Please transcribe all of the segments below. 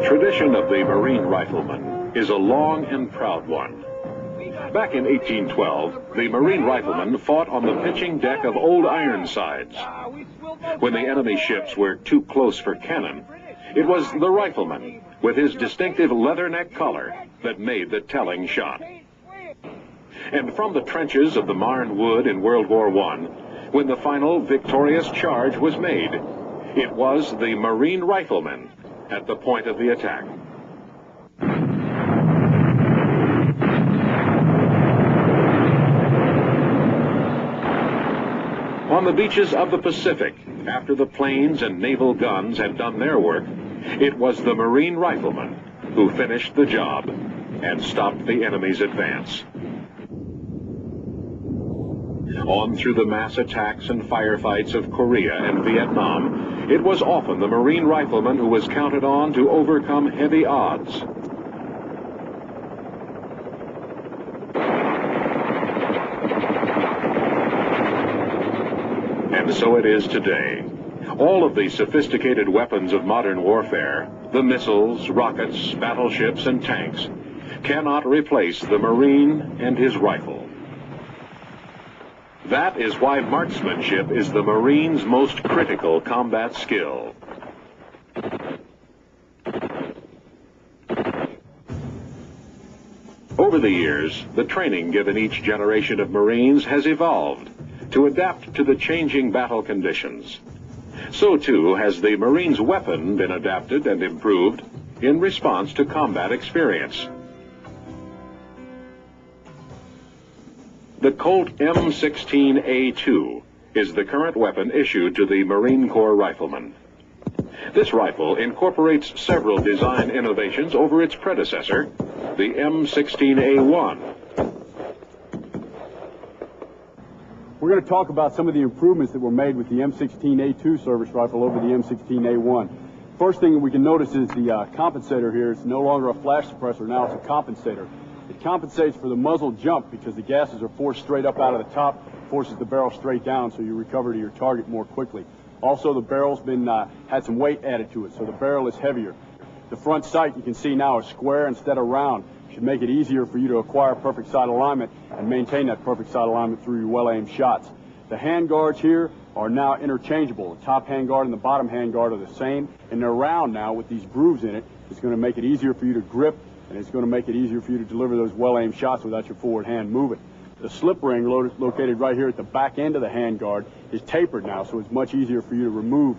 tradition of the Marine Rifleman is a long and proud one. Back in 1812, the Marine Rifleman fought on the pitching deck of old Ironsides. When the enemy ships were too close for cannon, it was the rifleman, with his distinctive leatherneck collar, that made the telling shot. And from the trenches of the Marne Wood in World War I, when the final victorious charge was made, it was the Marine Rifleman at the point of the attack. On the beaches of the Pacific, after the planes and naval guns had done their work, it was the Marine Rifleman who finished the job and stopped the enemy's advance. On through the mass attacks and firefights of Korea and Vietnam, it was often the Marine Rifleman who was counted on to overcome heavy odds. And so it is today. All of the sophisticated weapons of modern warfare, the missiles, rockets, battleships, and tanks, cannot replace the Marine and his rifle. That is why marksmanship is the Marine's most critical combat skill. Over the years, the training given each generation of Marines has evolved to adapt to the changing battle conditions. So too has the Marine's weapon been adapted and improved in response to combat experience. The Colt M16A2 is the current weapon issued to the Marine Corps Rifleman. This rifle incorporates several design innovations over its predecessor, the M16A1. We're going to talk about some of the improvements that were made with the M16A2 service rifle over the M16A1. First thing we can notice is the compensator here. It's no longer a flash suppressor, now it's a compensator. It compensates for the muzzle jump because the gases are forced straight up out of the top, forces the barrel straight down so you recover to your target more quickly. Also, the barrel's been had some weight added to it, so the barrel is heavier. The front sight you can see now is square instead of round. Should make it easier for you to acquire perfect sight alignment and maintain that perfect sight alignment through your well-aimed shots. The hand guards here are now interchangeable. The top hand guard and the bottom hand guard are the same, and they're round now with these grooves in it. It's going to make it easier for you to grip, and it's going to make it easier for you to deliver those well-aimed shots without your forward hand moving. The slip ring located right here at the back end of the hand guard is tapered now, so it's much easier for you to remove.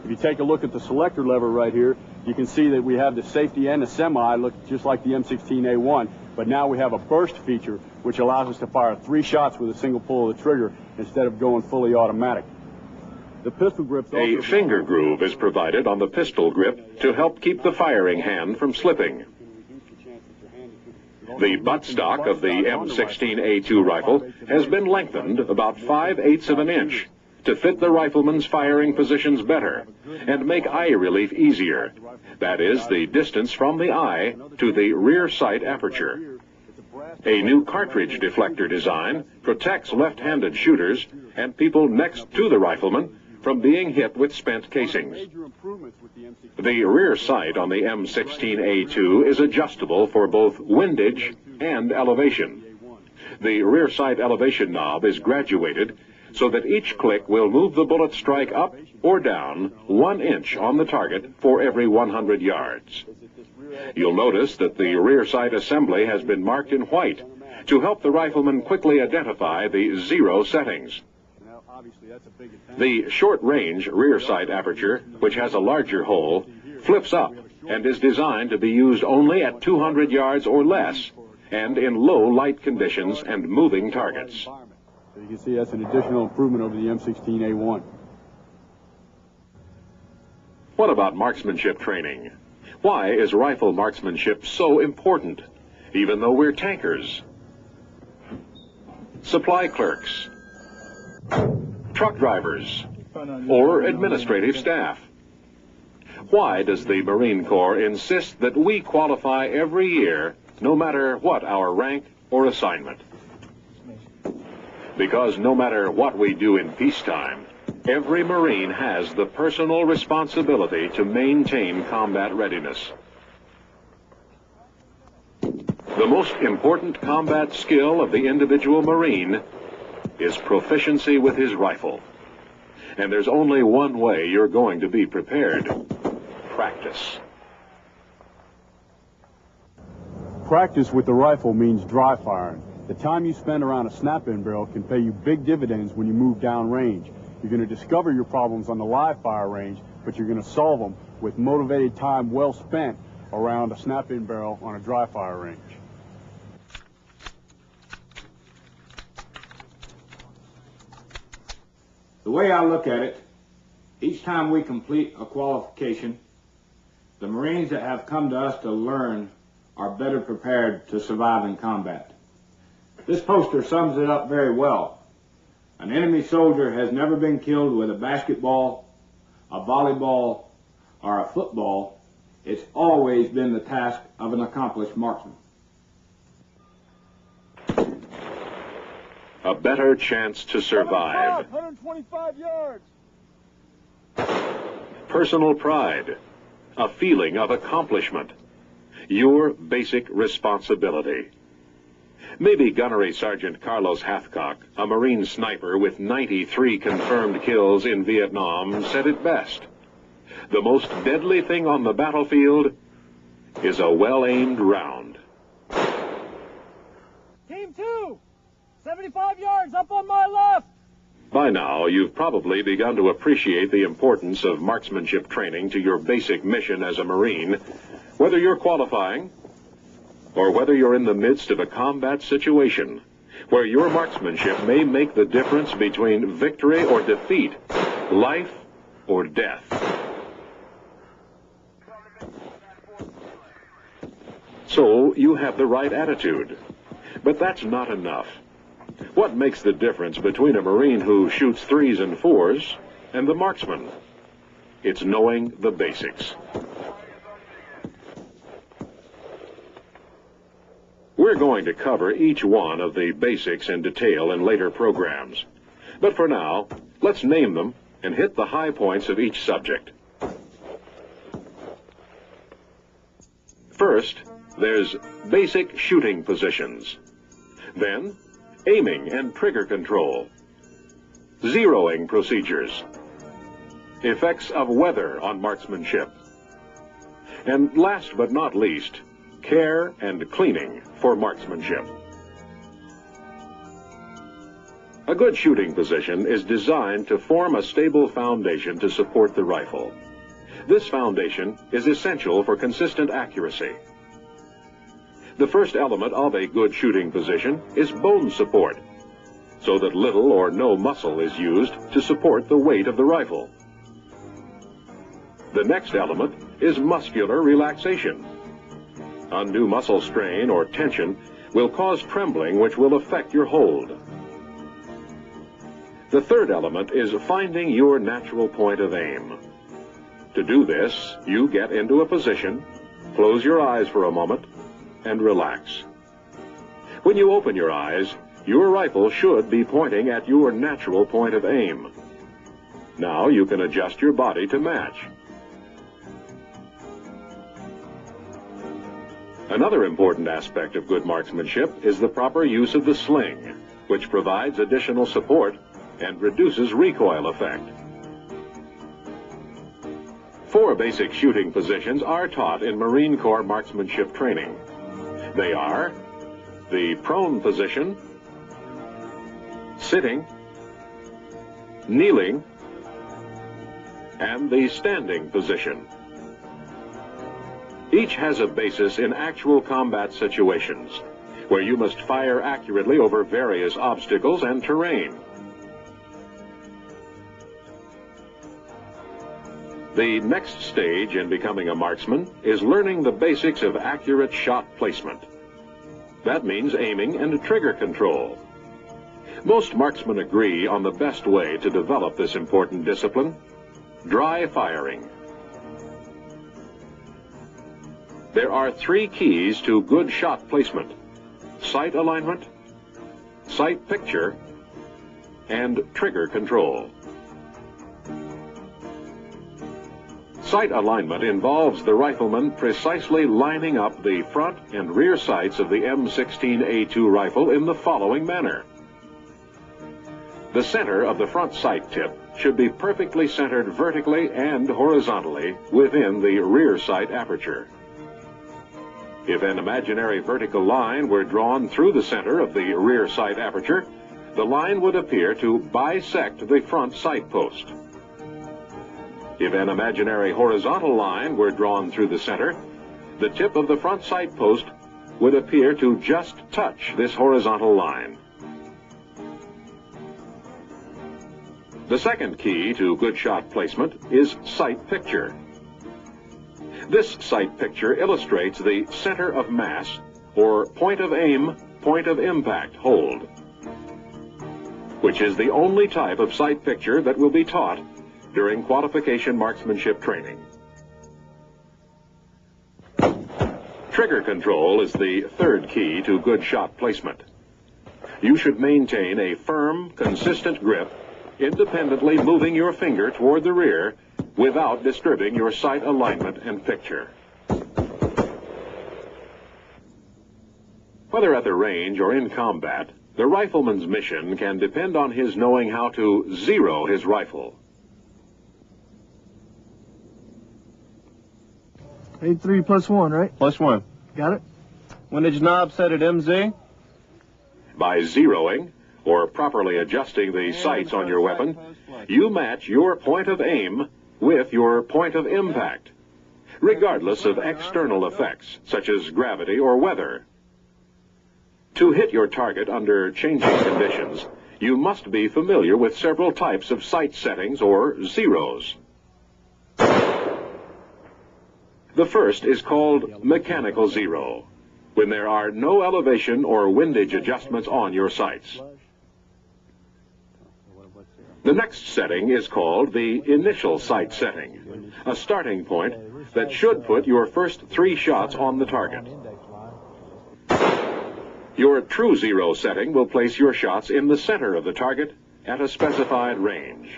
If you take a look at the selector lever right here, you can see that we have the safety and the semi, look just like the M16A1, but now we have a burst feature, which allows us to fire 3 shots with a single pull of the trigger instead of going fully automatic. The pistol grip. A finger groove is provided on the pistol grip to help keep the firing hand from slipping. The buttstock of the M16A2 rifle has been lengthened about 5/8 of an inch to fit the rifleman's firing positions better and make eye relief easier. That is, the distance from the eye to the rear sight aperture. A new cartridge deflector design protects left-handed shooters and people next to the rifleman from being hit with spent casings. The rear sight on the M16A2 is adjustable for both windage and elevation. The rear sight elevation knob is graduated so that each click will move the bullet strike up or down 1 inch on the target for every 100 yards. You'll notice that the rear sight assembly has been marked in white to help the rifleman quickly identify the 0 settings. The short-range rear sight aperture, which has a larger hole, flips up and is designed to be used only at 200 yards or less and in low light conditions and moving targets. So you can see that's an additional improvement over the M16A1. What about marksmanship training? Why is rifle marksmanship so important, even though we're tankers, supply clerks, truck drivers, or administrative staff? Why does the Marine Corps insist that we qualify every year, no matter what our rank or assignment? Because no matter what we do in peacetime, Every Marine has the personal responsibility to maintain combat readiness. The most important combat skill of the individual Marine is proficiency with his rifle. And there's only one way you're going to be prepared: practice. Practice with the rifle means dry firing. The time you spend around a snap-in barrel can pay you big dividends when you move down range. You're going to discover your problems on the live fire range, but you're going to solve them with motivated time well spent around a snap-in barrel on a dry fire range. The way I look at it, each time we complete a qualification, the Marines that have come to us to learn are better prepared to survive in combat. This poster sums it up very well. An enemy soldier has never been killed with a basketball, a volleyball, or a football. It's always been the task of an accomplished marksman. A better chance to survive. 125 yards. Personal pride. A feeling of accomplishment. Your basic responsibility. Maybe Gunnery Sergeant Carlos Hathcock, a Marine sniper with 93 confirmed kills in Vietnam, said it best. The most deadly thing on the battlefield is a well-aimed round. Team 2, 75 yards up on my left. By now, you've probably begun to appreciate the importance of marksmanship training to your basic mission as a Marine, whether you're qualifying or whether you're in the midst of a combat situation where your marksmanship may make the difference between victory or defeat, life or death. So you have the right attitude, but that's not enough. What makes the difference between a Marine who shoots 3s and 4s and the marksman? It's knowing the basics. We're going to cover each one of the basics in detail in later programs. But for now, let's name them and hit the high points of each subject. First, there's basic shooting positions. Then, aiming and trigger control. Zeroing procedures. Effects of weather on marksmanship. And last but not least, care and cleaning for marksmanship. A good shooting position is designed to form a stable foundation to support the rifle. This foundation is essential for consistent accuracy. The first element of a good shooting position is bone support, so that little or no muscle is used to support the weight of the rifle. The next element is muscular relaxation. Undue muscle strain or tension will cause trembling, which will affect your hold. The third element is finding your natural point of aim. To do this, you get into a position, close your eyes for a moment, and relax. When you open your eyes, your rifle should be pointing at your natural point of aim. Now you can adjust your body to match. Another important aspect of good marksmanship is the proper use of the sling, which provides additional support and reduces recoil effect. 4 basic shooting positions are taught in Marine Corps marksmanship training. They are the prone position, sitting, kneeling, and the standing position. Each has a basis in actual combat situations, where you must fire accurately over various obstacles and terrain. The next stage in becoming a marksman is learning the basics of accurate shot placement. That means aiming and trigger control. Most marksmen agree on the best way to develop this important discipline: dry firing. There are 3 keys to good shot placement: sight alignment, sight picture, and trigger control. Sight alignment involves the rifleman precisely lining up the front and rear sights of the M16A2 rifle in the following manner. The center of the front sight tip should be perfectly centered vertically and horizontally within the rear sight aperture. If an imaginary vertical line were drawn through the center of the rear sight aperture, the line would appear to bisect the front sight post. If an imaginary horizontal line were drawn through the center, the tip of the front sight post would appear to just touch this horizontal line. The second key to good shot placement is sight picture. This sight picture illustrates the center of mass, or point of aim, point of impact hold, which is the only type of sight picture that will be taught during qualification marksmanship training. Trigger control is the third key to good shot placement. You should maintain a firm, consistent grip, independently moving your finger toward the rear without disturbing your sight alignment and picture. Whether at the range or in combat, the rifleman's mission can depend on his knowing how to zero his rifle. 83 plus 1, right? Plus 1. Got it? Windage knob set at MZ. By zeroing, or properly adjusting the sights on your weapon, you match your point of aim with your point of impact, regardless of external effects, such as gravity or weather. To hit your target under changing conditions, you must be familiar with several types of sight settings or zeros. The first is called mechanical zero, when there are no elevation or windage adjustments on your sights. The next setting is called the initial sight setting, a starting point that should put your first 3 shots on the target. Your true zero setting will place your shots in the center of the target at a specified range.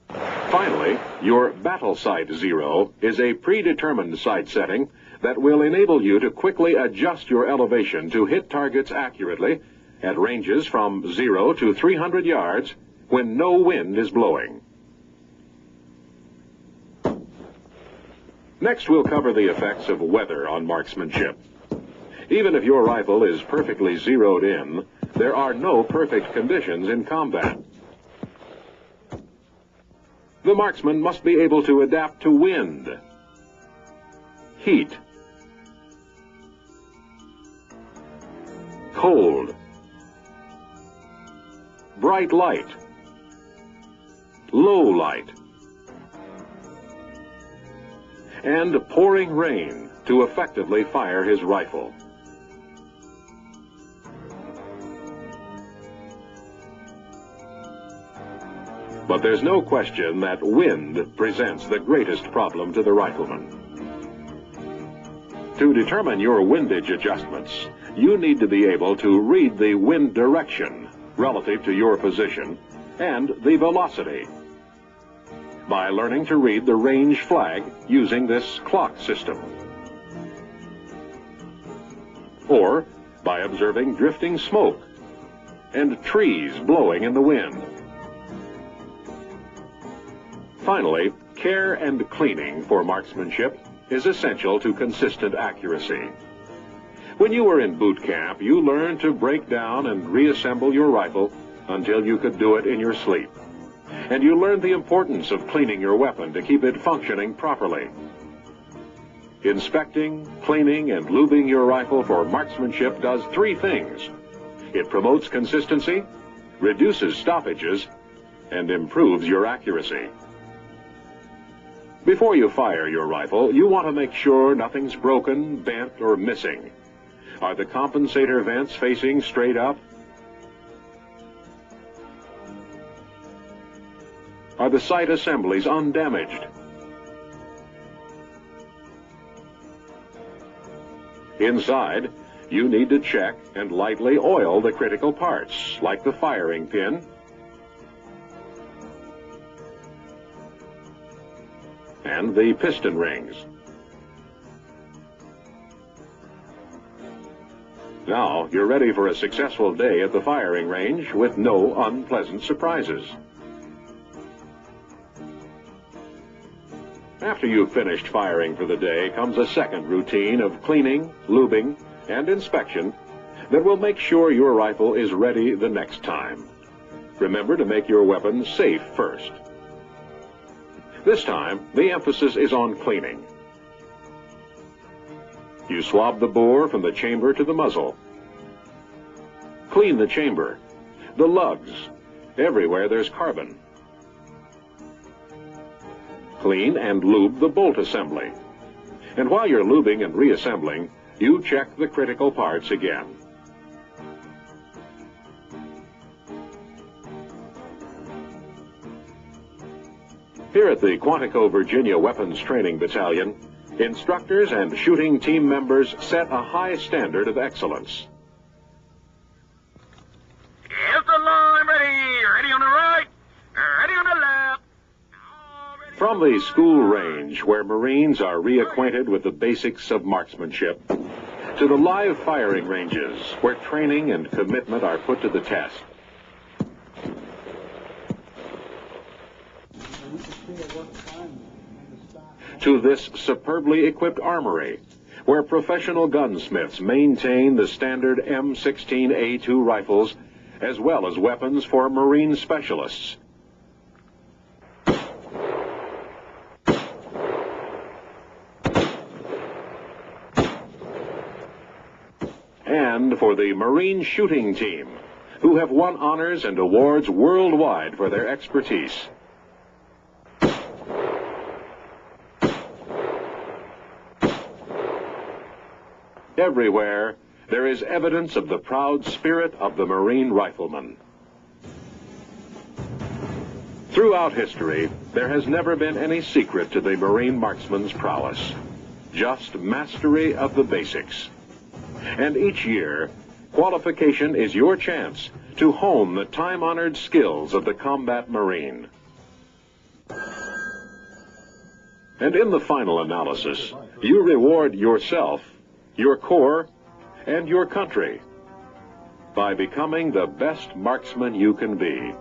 Finally, your battle sight zero is a predetermined sight setting that will enable you to quickly adjust your elevation to hit targets accurately at ranges from 0 to 300 yards when no wind is blowing. Next, we'll cover the effects of weather on marksmanship. Even if your rifle is perfectly zeroed in, there are no perfect conditions in combat. The marksman must be able to adapt to wind, heat, cold, bright light, low light, and pouring rain to effectively fire his rifle. But there's no question that wind presents the greatest problem to the rifleman. To determine your windage adjustments, you need to be able to read the wind direction relative to your position and the velocity by learning to read the range flag using this clock system, or by observing drifting smoke and trees blowing in the wind. Finally, care and cleaning for marksmanship is essential to consistent accuracy. When you were in boot camp, you learned to break down and reassemble your rifle until you could do it in your sleep. And you learned the importance of cleaning your weapon to keep it functioning properly. Inspecting, cleaning, and lubing your rifle for marksmanship does 3 things. It promotes consistency, reduces stoppages, and improves your accuracy. Before you fire your rifle, you want to make sure nothing's broken, bent, or missing. Are the compensator vents facing straight up? Are the sight assemblies undamaged? Inside, you need to check and lightly oil the critical parts, like the firing pin, and the piston rings. Now you're ready for a successful day at the firing range with no unpleasant surprises. After you've finished firing for the day comes a second routine of cleaning, lubing, and inspection that will make sure your rifle is ready the next time. Remember to make your weapon safe first. This time, the emphasis is on cleaning. You swab the bore from the chamber to the muzzle. Clean the chamber, the lugs, everywhere there's carbon. Clean and lube the bolt assembly. And while you're lubing and reassembling, you check the critical parts again. Here at the Quantico, Virginia Weapons Training Battalion, instructors and shooting team members set a high standard of excellence. Here's the line, ready on the right, ready on the left. From the school range, where Marines are reacquainted with the basics of marksmanship, to the live firing ranges, where training and commitment are put to the test. To this superbly equipped armory, where professional gunsmiths maintain the standard M16A2 rifles, as well as weapons for Marine specialists. And for the Marine shooting team, who have won honors and awards worldwide for their expertise. Everywhere, there is evidence of the proud spirit of the Marine rifleman. Throughout history, there has never been any secret to the Marine marksman's prowess. Just mastery of the basics. And each year, qualification is your chance to hone the time-honored skills of the combat Marine. And in the final analysis, you reward yourself, your corps, and your country by becoming the best marksman you can be.